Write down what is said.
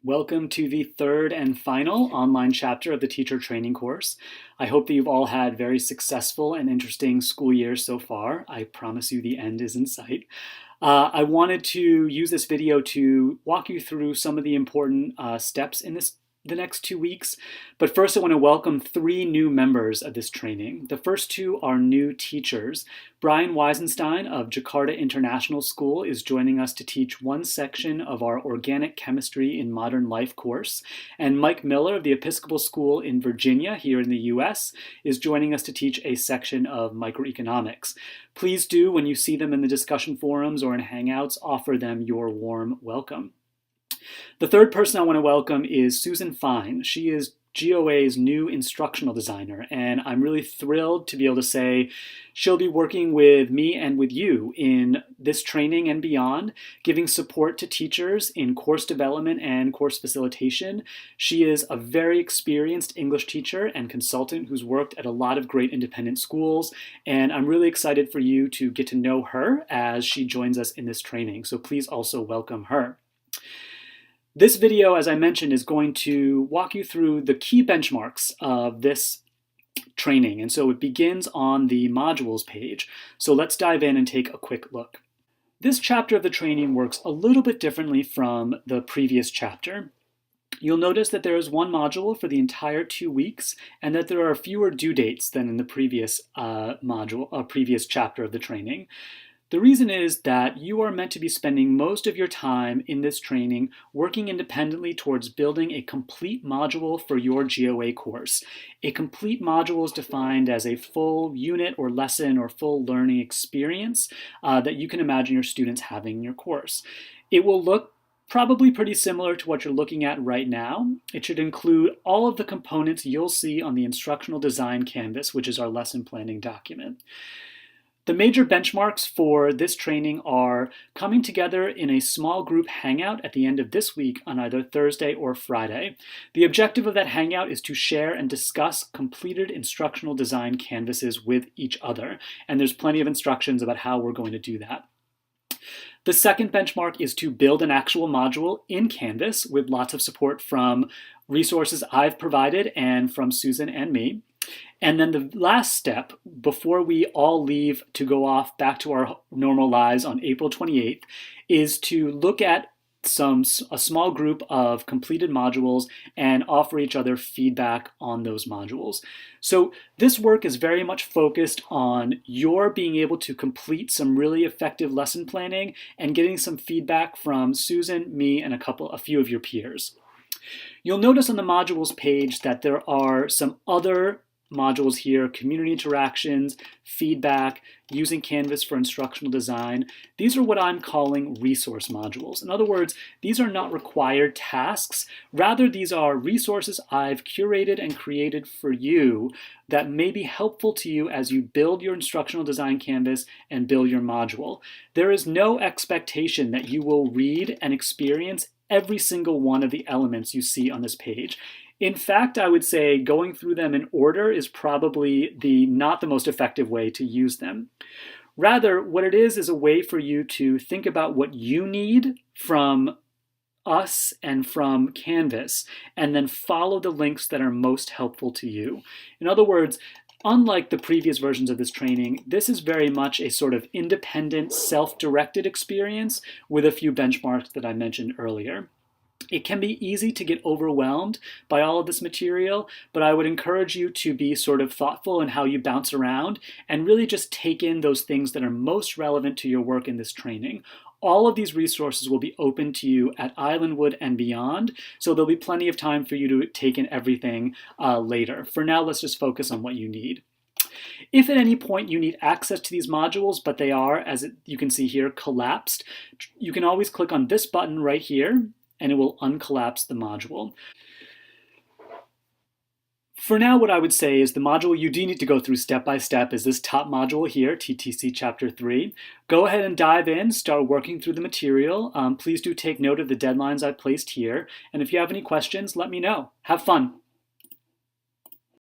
Welcome to the third and final online chapter of the teacher training course. I hope that you've all had very successful and interesting school years so far. I promise you the end is in sight. I wanted to use this video to walk you through some of the important steps in the next 2 weeks. But first, I want to welcome 3 new members of this training. The first 2 are new teachers. Brian Weisenstein of Jakarta International School is joining us to teach one section of our Organic Chemistry in Modern Life course. And Mike Miller of the Episcopal School in Virginia, here in the US, is joining us to teach a section of microeconomics. Please do, when you see them in the discussion forums or in Hangouts, offer them your warm welcome. The third person I want to welcome is Susan Fine. She is GOA's new instructional designer, and I'm really thrilled to be able to say she'll be working with me and with you in this training and beyond, giving support to teachers in course development and course facilitation. She is a very experienced English teacher and consultant who's worked at a lot of great independent schools, and I'm really excited for you to get to know her as she joins us in this training, so please also welcome her. This video, as I mentioned, is going to walk you through the key benchmarks of this training. And so it begins on the modules page. So let's dive in and take a quick look. This chapter of the training works a little bit differently from the previous chapter. You'll notice that there is one module for the entire 2 weeks and that there are fewer due dates than in the previous previous chapter of the training. The reason is that you are meant to be spending most of your time in this training working independently towards building a complete module for your GOA course. A complete module is defined as a full unit or lesson or full learning experience that you can imagine your students having in your course. It will look probably pretty similar to what you're looking at right now. It should include all of the components you'll see on the instructional design canvas, which is our lesson planning document. The major benchmarks for this training are coming together in a small group hangout at the end of this week on either Thursday or Friday. The objective of that hangout is to share and discuss completed instructional design canvases with each other, and there's plenty of instructions about how we're going to do that. The second benchmark is to build an actual module in Canvas with lots of support from resources I've provided and from Susan and me. And then the last step, before we all leave to go off back to our normal lives on April 28th, is to look at a small group of completed modules and offer each other feedback on those modules. So this work is very much focused on your being able to complete some really effective lesson planning and getting some feedback from Susan, me, and a few of your peers. You'll notice on the modules page that there are some other modules here: community interactions, feedback, using Canvas for instructional design. These are what I'm calling resource modules. In other words, these are not required tasks. Rather, these are resources I've curated and created for you that may be helpful to you as you build your instructional design canvas and build your module. There is no expectation that you will read and experience every single one of the elements you see on this page. In fact, I would say going through them in order is probably not the most effective way to use them. Rather, what it is a way for you to think about what you need from us and from Canvas, and then follow the links that are most helpful to you. In other words, unlike the previous versions of this training, this is very much a sort of independent, self-directed experience with a few benchmarks that I mentioned earlier. It can be easy to get overwhelmed by all of this material, but I would encourage you to be sort of thoughtful in how you bounce around and really just take in those things that are most relevant to your work in this training. All of these resources will be open to you at Islandwood and beyond, so there'll be plenty of time for you to take in everything later. For now, let's just focus on what you need. If at any point you need access to these modules, but they are, you can see here, collapsed, you can always click on this button right here, and it will uncollapse the module. For now, what I would say is the module you do need to go through step by step is this top module here, TTC Chapter 3. Go ahead and dive in, start working through the material. Please do take note of the deadlines I placed here. And if you have any questions, let me know. Have fun.